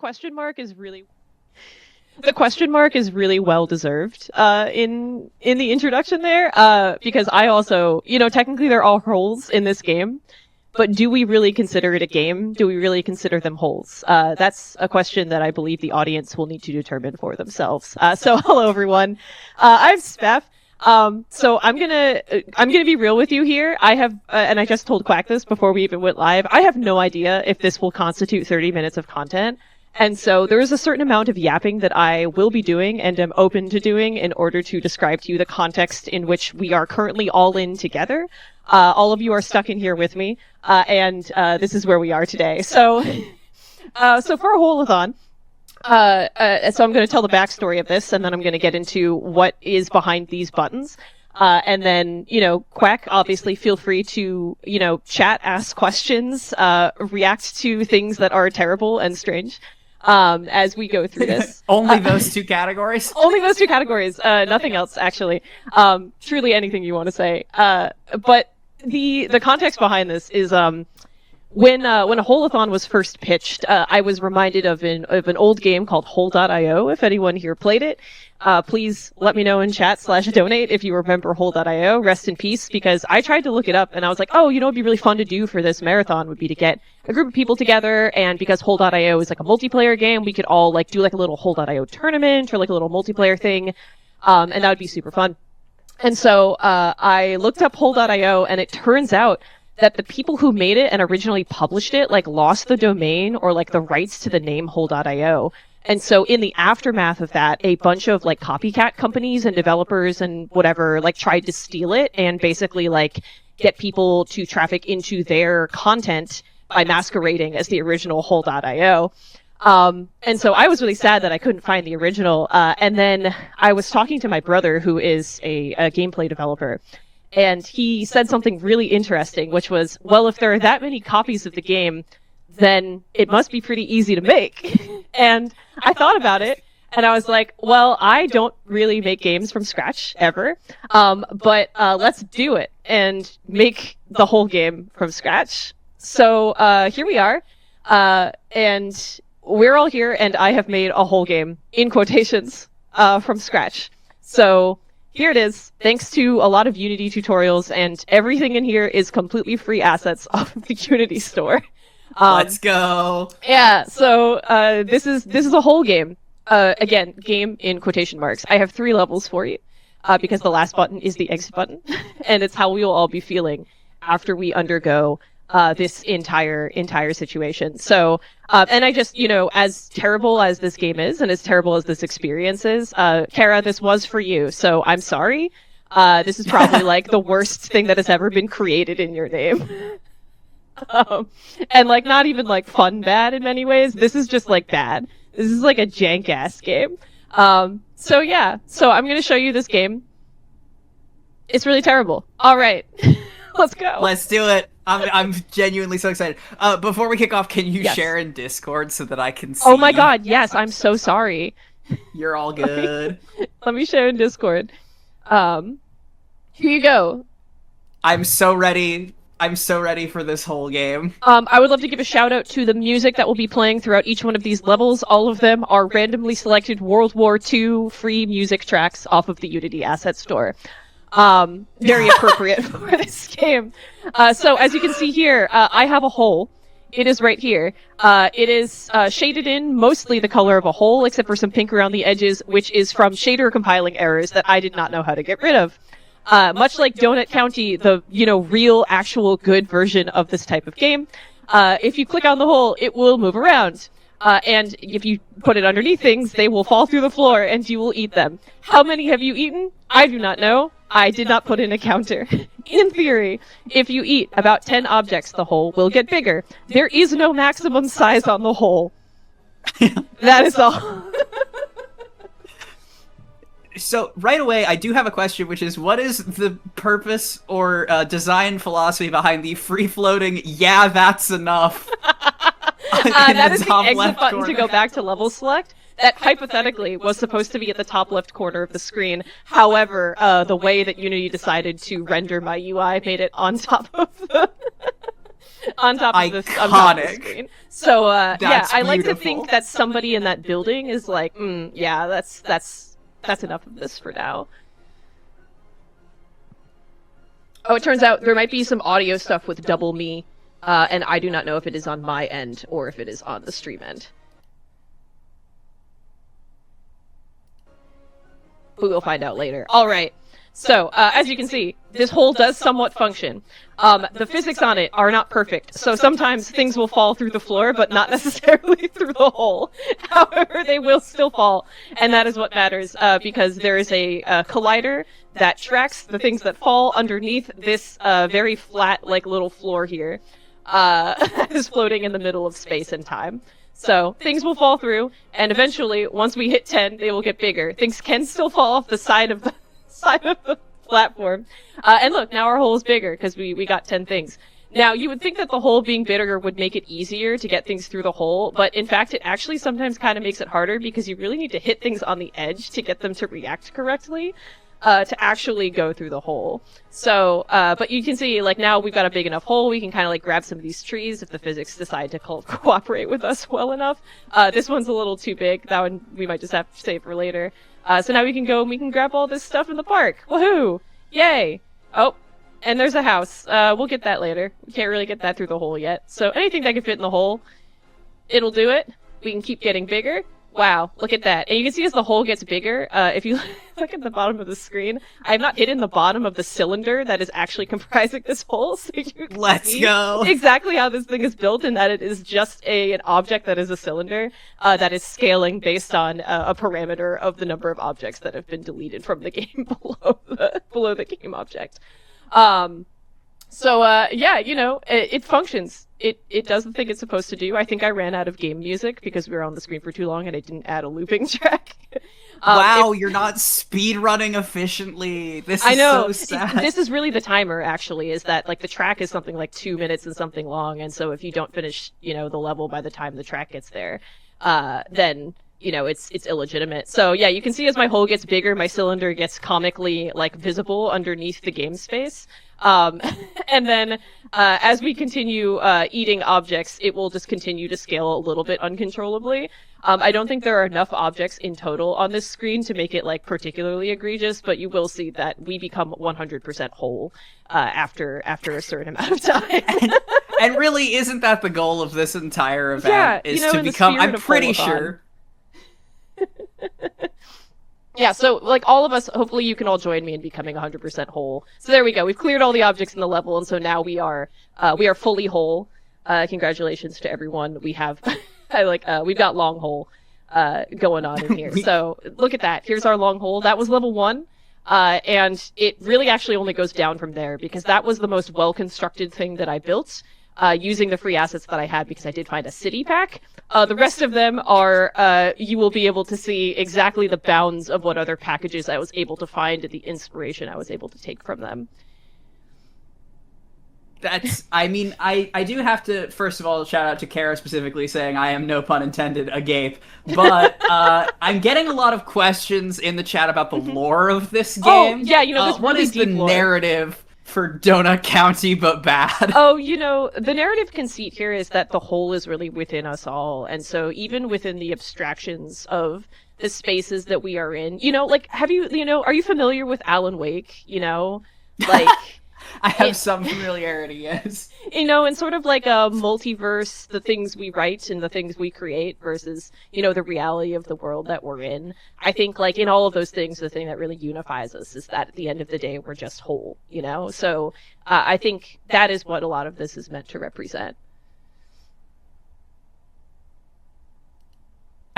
question mark is really well deserved in the introduction there, because I also, technically they're all holes in this game, but do we really consider it a game? Do we really consider them holes? That's a question that I believe the audience will need to determine for themselves. So hello everyone, I'm spef. So I'm gonna be real with you here. I have, and I just told Quack this before we even went live, I have no idea if this will constitute 30 minutes of content. And so there is a certain amount of yapping that I will be doing and am open to doing in order to describe to you the context in which we are currently all in together. All of you are stuck in here with me, and this is where we are today. So for a HOLE-A-THON, so I'm going to tell the backstory of this, and then I'm going to get into what is behind these buttons. And then, Quack, obviously feel free to, chat, ask questions, react to things that are terrible and strange, as we go through this. Only those two categories? Only those two categories, nothing else, actually. Truly anything you want to say. But the context behind this is, when a HOLE-A-THON was first pitched, I was reminded of an old game called Hole.io. If anyone here played it, please let me know in chat/donate if you remember Hole.io. Rest in peace, because I tried to look it up and I was like, oh, it'd be really fun to do for this marathon would be to get a group of people together, and because Hole.io is like a multiplayer game, we could all do like a little Hole.io tournament or like a little multiplayer thing, and that would be super fun. And so I looked up Hole.io, and it turns out that the people who made it and originally published it lost the domain or the rights to the name Hole.io. And so in the aftermath of that, a bunch of copycat companies and developers and whatever tried to steal it and basically get people to traffic into their content by masquerading as the original Hole.io. And so I was really sad that I couldn't find the original. And then I was talking to my brother, who is a gameplay developer. And he said something really interesting, which was, well, if there are that many copies of the game, then it must be pretty easy to make. And I thought about it, and I was like, well, I don't really make games from scratch, ever. But let's do it and make the whole game from scratch. So here we are, and we're all here, and I have made a whole game, in quotations, from scratch. So here it is, thanks to a lot of Unity tutorials, and everything in here is completely free assets off of the Unity store. Let's go! Yeah, so this is a whole game. Again, game in quotation marks. I have 3 levels for you, because the last button is the exit button, and it's how we will all be feeling after we undergo this entire situation. So, and I just, as terrible as this game is, and as terrible as this experience is, Kara, this was for you, so I'm sorry. This is probably the worst thing that has ever been created in your name. And not even fun bad in many ways. This is just bad. This is a jank ass game. So yeah, so I'm gonna show you this game. It's really terrible. All right. Let's go. Let's do it. I'm genuinely so excited. Before we kick off, can you share in Discord so that I can see? Oh my god, yes, I'm so sorry. You're all good. Let me share in Discord. Here you go. I'm so ready. I'm so ready for this whole game. I would love to give a shout out to the music that will be playing throughout each one of these levels. All of them are randomly selected World War II free music tracks off of the Unity Asset Store. Very appropriate for this game. So as you can see here, I have a hole. It is right here. It is shaded in mostly the color of a hole, except for some pink around the edges, which is from shader compiling errors that I did not know how to get rid of. Much like Donut County, the, real, actual, good version of this type of game, if you click on the hole, it will move around. And if you put it underneath things, they will fall through the floor and you will eat them. How many have you eaten? I do not know. I did not put in a counter. In theory, if you eat about 10 objects, the hole will get bigger. There is no maximum size on the hole. That is all. So, right away, I do have a question, which is, what is the purpose or design philosophy behind the free-floating, yeah, that's enough? That is the exit button to go back to level select. That hypothetically was supposed to be at the top left corner of the screen. However, the way that Unity decided to render my UI made it on top of on top of the Iconic. screen. So yeah, That's I like to beautiful. think that somebody in that building is like, yeah, that's enough of this for now. Oh, it turns out there might be some audio stuff with double me, and I do not know if it is on my end or if it is on the stream end. We will find out later. All right. So, as you can see, this hole does somewhat function. The physics on it are not perfect, so sometimes things will fall through the floor, but not necessarily through the hole. However, they will still fall, and that is what matters, because there is a collider that tracks the things that fall underneath this very flat, like, little floor here, that is floating in the middle of space and time. So, things will fall through, and eventually, once we hit 10, they will get bigger. Things can still fall off the side of the platform. And look, now our hole is bigger, because we got 10 things. Now, you would think that the hole being bigger would make it easier to get things through the hole, but in fact, it actually sometimes kind of makes it harder, because you really need to hit things on the edge to get them to react correctly. To actually go through the hole. So, but you can see, like, now we've got a big enough hole, we can kind of, like, grab some of these trees if the physics decide to cooperate with us well enough. This one's a little too big. That one we might just have to save for later. So now we can go and we can grab all this stuff in the park. Woohoo! Yay! Oh, and there's a house. We'll get that later. We can't really get that through the hole yet. So anything that can fit in the hole, it'll do it. We can keep getting bigger. Wow, look at that. And you can see as the hole gets bigger, if you look at the bottom of the screen, I have not hidden the bottom of the cylinder that is actually comprising this hole, so you can Let's go! exactly how this thing is built, and that it is just an object that is a cylinder, that is scaling based on a parameter of the number of objects that have been deleted from the game below the game object. So, yeah, you know, it functions. It does the thing it's supposed to do. I think I ran out of game music because we were on the screen for too long and I didn't add a looping track. Wow, you're not speedrunning efficiently. This is so sad. This is really the timer, actually, is that, like, the track is something like 2 minutes and something long, and so if you don't finish, you know, the level by the time the track gets there, then, you know, it's illegitimate. So, yeah, you can see as my hole gets bigger, my cylinder gets comically, like, visible underneath the game space. And then, as we continue, eating objects, it will just continue to scale a little bit uncontrollably. I don't think there are enough objects in total on this screen to make it, like, particularly egregious, but you will see that we become 100% whole, after a certain amount of time. and really, isn't that the goal of this entire event? Yeah, is you know, to in the become, spirit I'm of pretty HOLE-A-THON. sure. Yeah, so, like, all of us, hopefully you can all join me in becoming 100% whole. So there we go, we've cleared all the objects in the level, and so now we are fully whole. Congratulations to everyone. We have, we've got long hole, going on in here. So, look at that, here's our long hole. That was level 1, and it really actually only goes down from there, because that was the most well-constructed thing that I built, using the free assets that I had, because I did find a city pack. The rest of them are, you will be able to see exactly the bounds of what other packages I was able to find and the inspiration I was able to take from them. That's, I mean, I do have to, first of all, shout out to Kara specifically saying I am, no pun intended, agape. But, I'm getting a lot of questions in the chat about the lore of this game. Oh, yeah, you know, this what really is the deep lore. narrative for Donut County but bad? Oh, you know, the narrative conceit here is that the whole is really within us all, and so even within the abstractions of the spaces that we are in, you know, like, are you familiar with Alan Wake, you know? Like... I have some familiarity, yes. You know, in sort of like a multiverse, the things we write and the things we create versus, you know, the reality of the world that we're in. I think, like, in all of those things, the thing that really unifies us is that at the end of the day, we're just whole, you know? So, I think that is what a lot of this is meant to represent.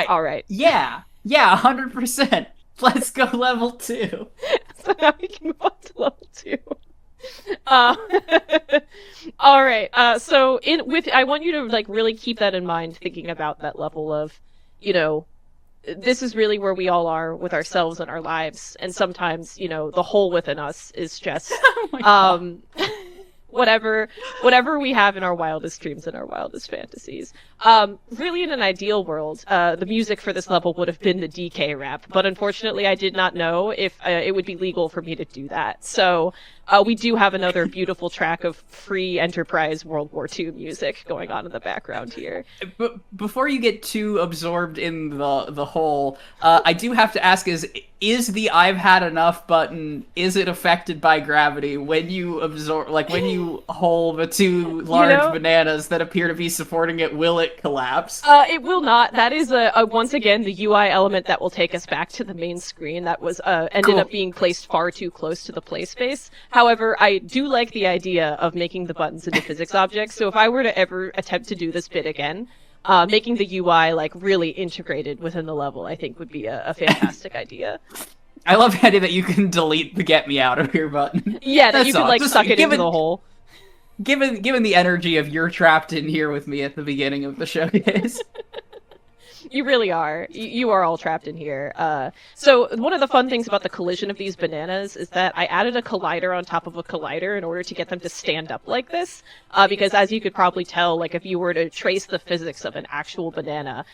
All right. Yeah, 100%. Let's go level 2. So now we can move on to level 2. All right. So I want you to, like, really keep that in mind, thinking about that level of, you know, this is really where we all are with ourselves and our lives, and sometimes, you know, the hole within us is just whatever we have in our wildest dreams and our wildest fantasies. Really, in an ideal world, the music for this level would have been the DK rap, but unfortunately I did not know if it would be legal for me to do that. So we do have another beautiful track of free Enterprise World War II music going on in the background here. But before you get too absorbed in the whole, I do have to ask: is the "I've had enough" button, is it affected by gravity when you absorb, like when you hold the two large bananas that appear to be supporting it? Will it collapse? It will not. That is once again the UI element that will take us back to the main screen. That was ended up being placed far too close to the play space. However, I do like the idea of making the buttons into physics objects. So if I were to ever attempt to do this bit again, making the UI like really integrated within the level, I think would be a fantastic idea. I love the idea that you can delete the "Get Me Out of Here" button. Yeah, that you could like suck it into the hole. Given the energy of "You're trapped in here with me" at the beginning of the showcase. You really are. You are all trapped in here. So one of the fun things about the collision of these bananas is that I added a collider on top of a collider in order to get them to stand up like this. Because as you could probably tell, like if you were to trace the physics of an actual banana,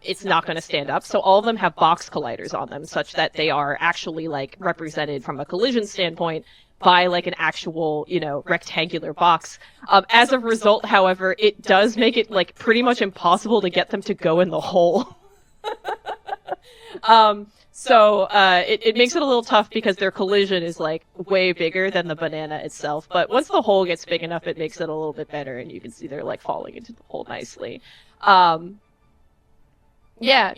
it's not going to stand up. So all of them have box colliders on them, such that they are actually like represented from a collision standpoint by like an actual, rectangular box. As a result, however, it does make it like pretty much impossible to get them to go in the hole. So it makes it a little tough because their collision is like way bigger than the banana itself. But once the hole gets big enough, it makes it a little bit better, and you can see they're like falling into the hole nicely. Yeah,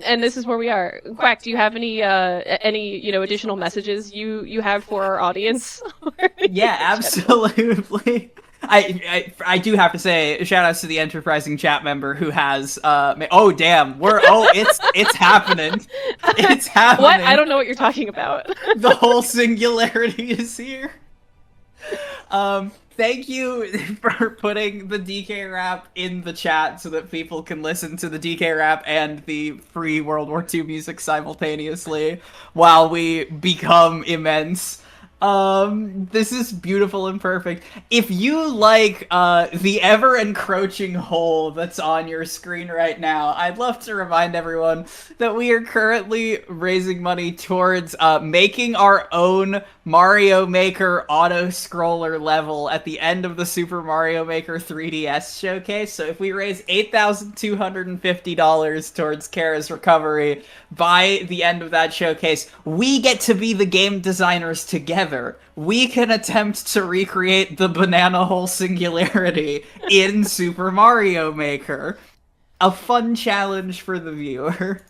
and this is where we are. Quack, do you have any additional messages you have for our audience? Yeah, absolutely. I do have to say, shout outs to the enterprising chat member who has oh damn, it's happening. It's happening. What? I don't know what you're talking about. The whole singularity is here. Thank you for putting the DK rap in the chat so that people can listen to the DK rap and the free World War II music simultaneously while we become immense. This is beautiful and perfect. If you like the ever encroaching hole that's on your screen right now, I'd love to remind everyone that we are currently raising money towards making our own Mario Maker auto-scroller level at the end of the Super Mario Maker 3DS showcase. So if we raise $8,250 towards Kara's recovery by the end of that showcase, we get to be the game designers together. We can attempt to recreate the banana hole singularity in Super Mario Maker. A fun challenge for the viewer.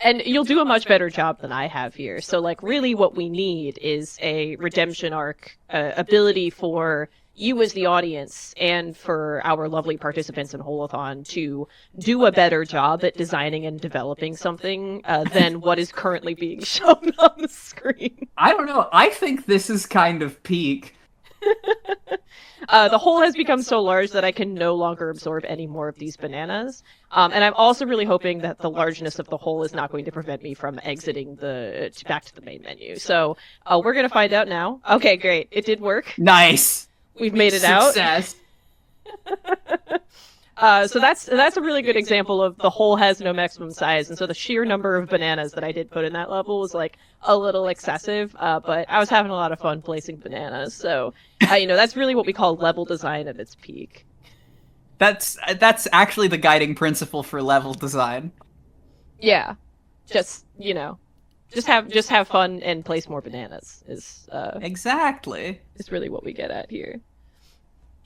And you'll do a much better job than I have here. So, like, really what we need is a redemption arc ability for you as the audience and for our lovely participants in HOLE-A-THON to do a better job at designing and developing something than what is currently being shown on the screen. I don't know. I think this is kind of peak. The hole has become so large that I can no longer absorb any more of these bananas. And I'm also really hoping that the largeness of the hole is not going to prevent me from exiting back to the main menu. So we're going to find out now. Okay, great. It did work. Nice. We've made it Success. out. So that's a really good example of the hole has no maximum size, and so the sheer number of bananas that I did put in that level was like a little excessive, but I was having a lot of fun placing bananas. So that's really what we call level design at its peak. That's actually the guiding principle for level design. Yeah, just have fun and place more bananas is exactly. Is really what we get at here.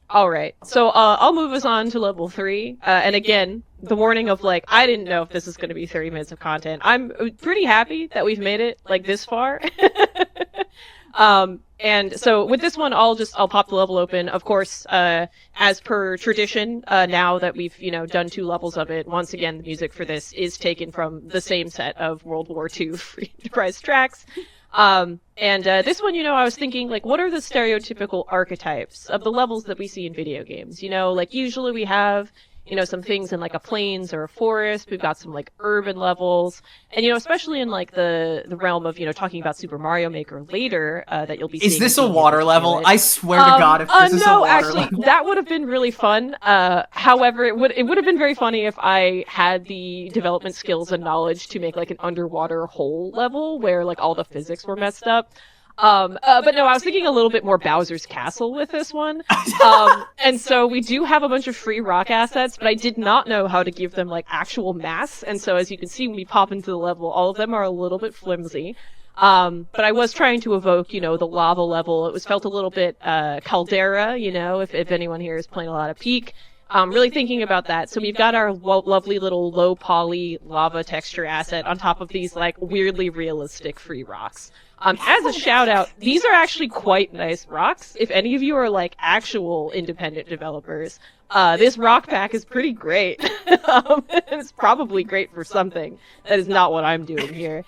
All right, so I'll move us on to level 3. And again, the warning of like, I didn't know if this is going to be 30 minutes of content. I'm pretty happy that we've made it like this far. And so with this one, I'll pop the level open. Of course, as per tradition, now that we've, done 2 levels of it, once again, the music for this is taken from the same set of World War II free enterprise tracks. And this one, I was thinking, like, what are the stereotypical archetypes of the levels that we see in video games? Like, usually we have, some things in, like, a plains or a forest. We've got some, like, urban levels. And, especially in, like, the realm of, talking about Super Mario Maker later, that you'll be seeing. Is this a water level? I swear to God, if this is a water level. No, actually, that would have been really fun. However, it would have been very funny if I had the development skills and knowledge to make, like, an underwater hole level where, like, all the physics were messed up. But no, I was thinking a little bit more Bowser's Castle with this one. And so we do have a bunch of free rock assets, but I did not know how to give them like actual mass. And so as you can see when we pop into the level, all of them are a little bit flimsy. But I was trying to evoke, the lava level. It was felt a little bit Caldera, if anyone here is playing a lot of Peak. Really thinking about that. So we've got our lovely little low poly lava texture asset on top of these like weirdly realistic free rocks. As a shout out, these are actually quite nice rocks. If any of you are like actual independent developers, this rock pack is pretty great. It's probably great for something. That is not what I'm doing here.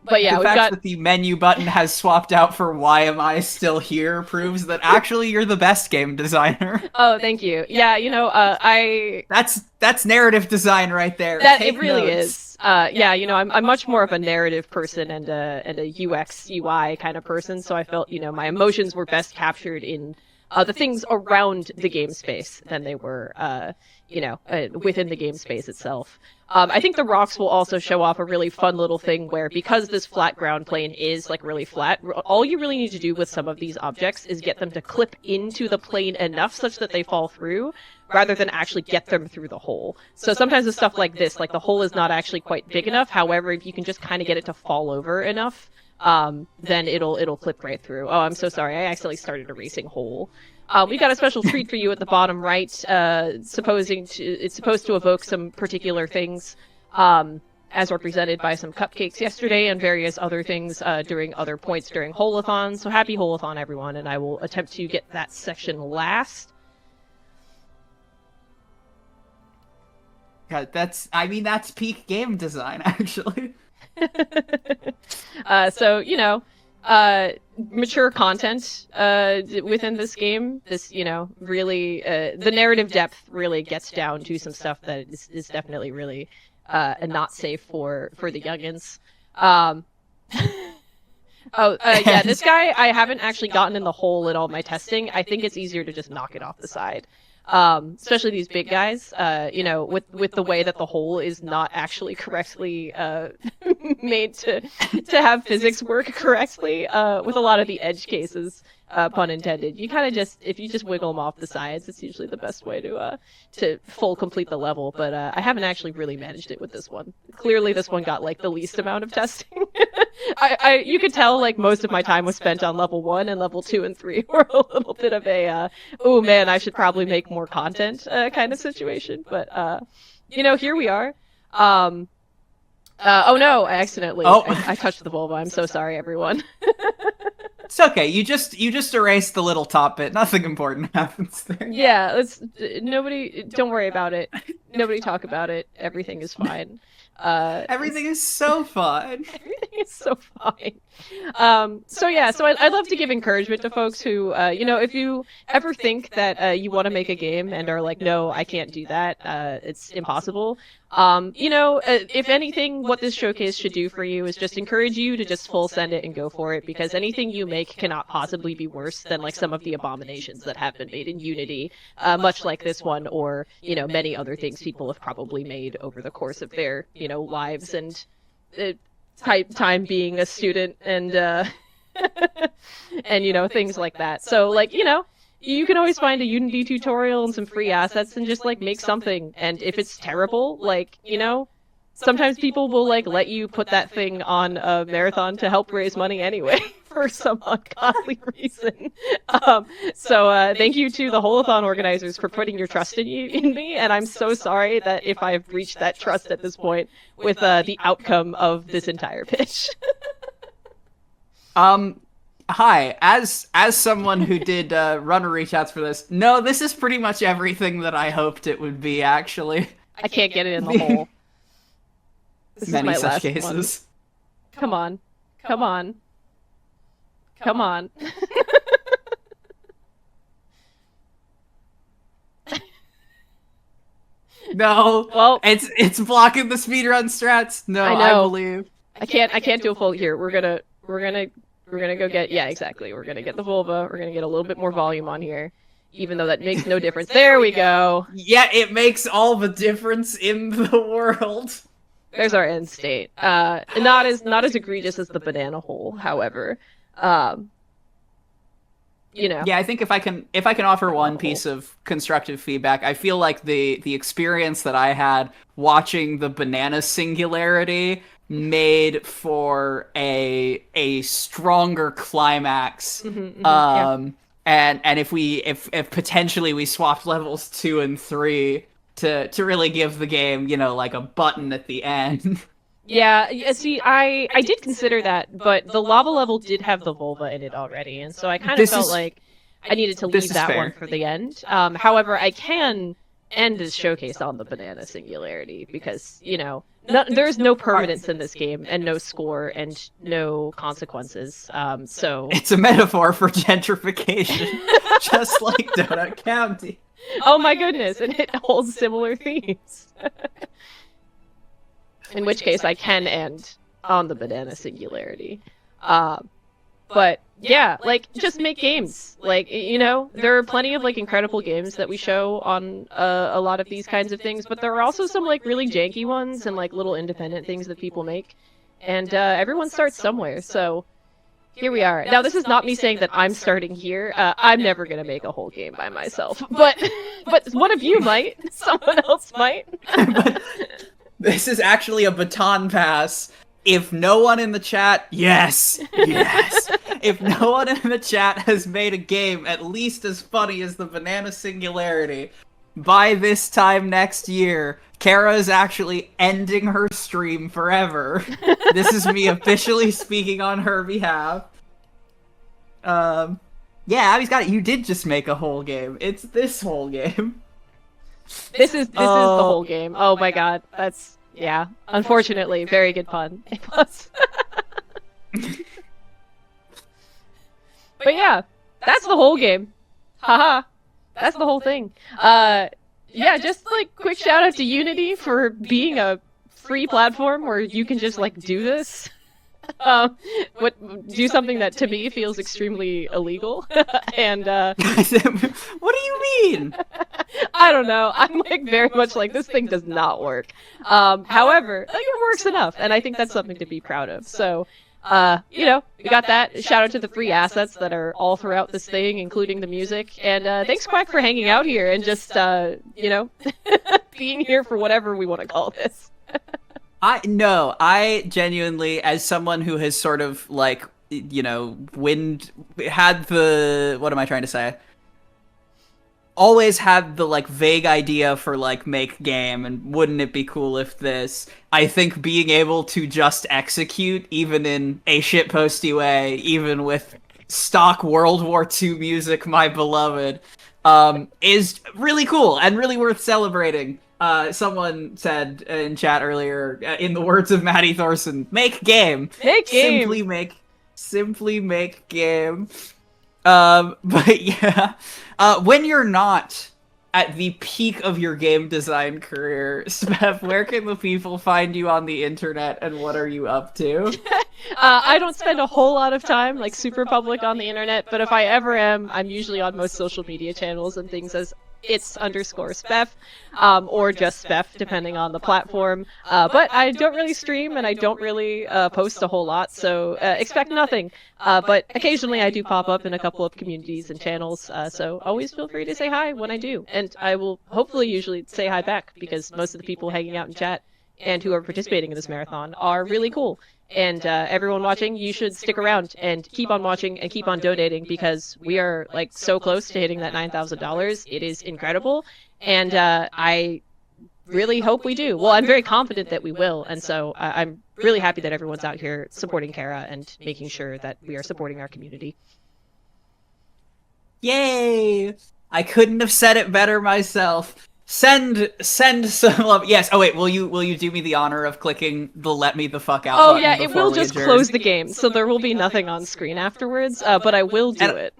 But yeah, the fact that the menu button has swapped out for "Why am I still here" proves that actually you're the best game designer. Oh, thank you. Yeah, that's narrative design right there. It really is. I'm much more of a narrative person and a UX UI kind of person, so I felt my emotions were best captured in the things around the game space than they were within the game space itself. I think the rocks will also show off a really fun little thing where, because this flat ground plane is like really flat, all you really need to do with some of these objects is get them to clip into the plane enough such that they fall through, rather than actually get them through the hole. So sometimes with stuff like this, like the hole is not actually quite big enough. However, if you can just kind of get it to fall over enough, then it'll clip right through. Oh, I'm so sorry. I accidentally started a racing hole. We got a special treat for you at the bottom right. It's supposed to evoke some particular things, as represented by some cupcakes yesterday and various other things during other points during HOLE-A-THON. So happy HOLE-A-THON, everyone! And I will attempt to get that section last. Yeah, that's peak game design, actually. Mature content within this game. This, really, the narrative depth really gets down to some stuff that is definitely really not safe for the youngins. This guy, I haven't actually gotten in the hole in all my testing. I think it's easier to just knock it off the side. Especially these big guys, with the way that the hole is not actually correctly made to have physics work correctly, with a lot of the edge cases, pun intended. You kind of if you just wiggle them off the sides, it's usually the best way to full complete the level, but I haven't actually really managed it with this one. Clearly this one got like the least amount of testing. You could tell like most of my time was spent on level 1, and level 2 and 3 were a little bit of a, oh man, I should probably make more content kind of situation. But, here we are. Oh no, I accidentally, I touched the vulva. I'm so sorry, everyone. It's okay. You just erased the little top bit. Nothing important happens there. Yeah, don't worry about it. Nobody talk about it. Everything is fine. Everything is so fun. Everything is so fine. So I'd love to give encouragement to folks who, if you ever think that you want to make a game and are like, no, I can't do that, it's impossible. If anything, what this showcase should do for you is just encourage you to just full send it and go for it, because anything you make cannot possibly be worse than like some of the abominations that have been made in Unity, much like this one, or, many other things people have probably made over the course of their, lives and time being a student and, and, things like that. So, like, you can always find a Unity tutorial and some free assets and just, like, make something. And if it's terrible, like, sometimes people will, like, let you put that thing on a marathon to help raise money anyway for some ungodly reason. Thank you to the HOLE-A-THON organizers for putting your trust in me, and I'm so sorry that if I've reached that trust at this point with the outcome of this entire pitch. Hi, as someone who did runner reach outs for this, no, this is pretty much everything that I hoped it would be, actually. I can't get it in the hole. This Many is my such last cases. One. Come on. Come on. Come on. No. Well, it's blocking the speedrun strats. No, I believe. I can't do a full here. We're gonna go get, yeah, exactly. We're gonna get the vulva. We're gonna get a little bit more volume on here, even though that makes no difference. There we go. Yeah, it makes all the difference in the world. There's our end state. Not as egregious as the banana hole, however. Yeah, I think if I can offer one piece of constructive feedback, I feel like the experience that I had watching the banana singularity made for a stronger climax. Yeah. And if potentially we swapped levels 2 and 3 to really give the game, like a button at the end. Yeah, see, I did consider that, but the lava level did have the vulva in it already, and so I kind of felt like I needed to leave that one for the end. However, I can end this showcase on the banana singularity, because, there's no permanence in this game, and no score, and no consequences, so... It's a metaphor for gentrification, just like Donut County. Oh my goodness, and it holds similar themes. In which case, I can end on the banana singularity. But yeah, just make games. There are plenty of incredible games that we show on a lot of these kinds of things, but there are also some really janky ones and little independent things that people make. And everyone starts somewhere, so here we are. Now, this is not me saying that I'm starting here. I'm never gonna make a whole game by myself, but one of you might. Someone else might. But this is actually a baton pass. If no one in the chat, yes. If no one in the chat has made a game at least as funny as the banana singularity, by this time next year, Kara is actually ending her stream forever. This is me officially speaking on her behalf. Yeah, Abby's got it. You did just make a whole game. It's this whole game. This is the whole game. Oh my god, that's... Yeah, unfortunately, very good pun. It was. But yeah, that's the whole game. Haha. That's the whole thing. Yeah, just quick shout out to Unity for being a free platform where you can just do this. Do something that to me feels extremely illegal. And what do you mean? I don't know. I'm very much this thing does not work. However, it works enough, and I think that's something to be proud of. So, we got that. Shout out to the free assets that are all throughout this thing, including the music. And thanks, Quack, for hanging out here and just being here for whatever we want to call this. I genuinely, as someone who has sort of what am I trying to say? Always had the vague idea for make game and wouldn't it be cool if this. I think being able to just execute, even in a shitposty way, even with stock World War II music, my beloved, is really cool and really worth celebrating. Someone said in chat earlier, in the words of Maddie Thorson, make game. Make game. Simply make game. But yeah, when you're not at the peak of your game design career, spef, where can the people find you on the internet and what are you up to? I don't spend a whole lot of time super public on the internet, but if I ever am, I'm usually on most social media channels and things as its_spef, or just spef, depending on the platform. But I don't really stream and I don't really post a whole lot, so expect nothing. But occasionally I do pop up in a couple of communities and channels, so always feel free to say hi when I do. And I will hopefully usually say hi back, because most of the people hanging out in chat and who are participating in this marathon are really cool. And everyone watching, you should stick around and keep on watching and keep on donating, because we are so close to hitting that $9,000. It is incredible, and I really hope we do. Well, I'm very confident that we will, and so I'm really happy that everyone's out here supporting Kara and making sure that we are supporting our community. Yay! I couldn't have said it better myself. Send some love. Yes. Oh wait, will you do me the honor of clicking the let me the fuck out button? Oh yeah, it will just close the game, so there will be nothing on screen afterwards. But I will do it.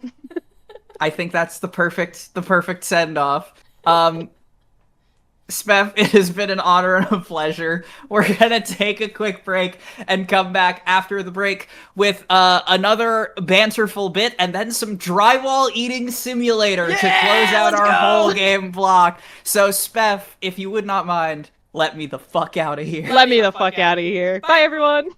I think that's the perfect send off. Spef, it has been an honor and a pleasure. We're gonna take a quick break and come back after the break with another banterful bit and then some drywall eating simulator to close out our whole game block. So Spef, if you would not mind, let me the fuck out of here. Let me the fuck out of here. Bye, everyone.